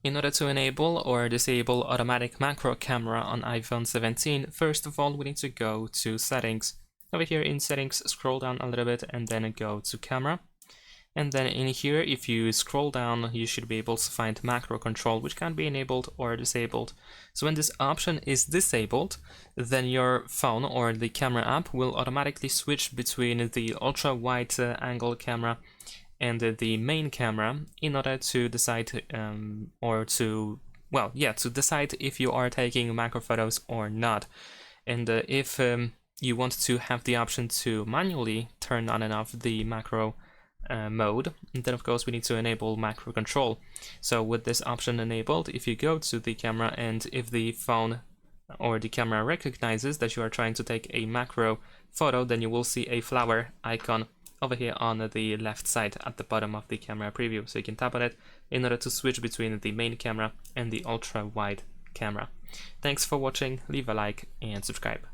In order to enable or disable automatic macro camera on iPhone 17, first of all, we need to go to settings. Over here in settings, scroll down a little bit and then go to camera. And then in here, if you scroll down, you should be able to find macro control, which can be enabled or disabled. So when this option is disabled, then your phone or the camera app will automatically switch between the ultra wide angle camera and the main camera in order to decide to decide if you are taking macro photos or not. And if you want to have the option to manually turn on and off the macro mode, then of course we need to enable macro control. So with this option enabled, if you go to the camera and if the phone or the camera recognizes that you are trying to take a macro photo, then you will see a flower icon over here on the left side at the bottom of the camera preview. So you can tap on it in order to switch between the main camera and the ultra wide camera. Thanks for watching, leave a like and subscribe.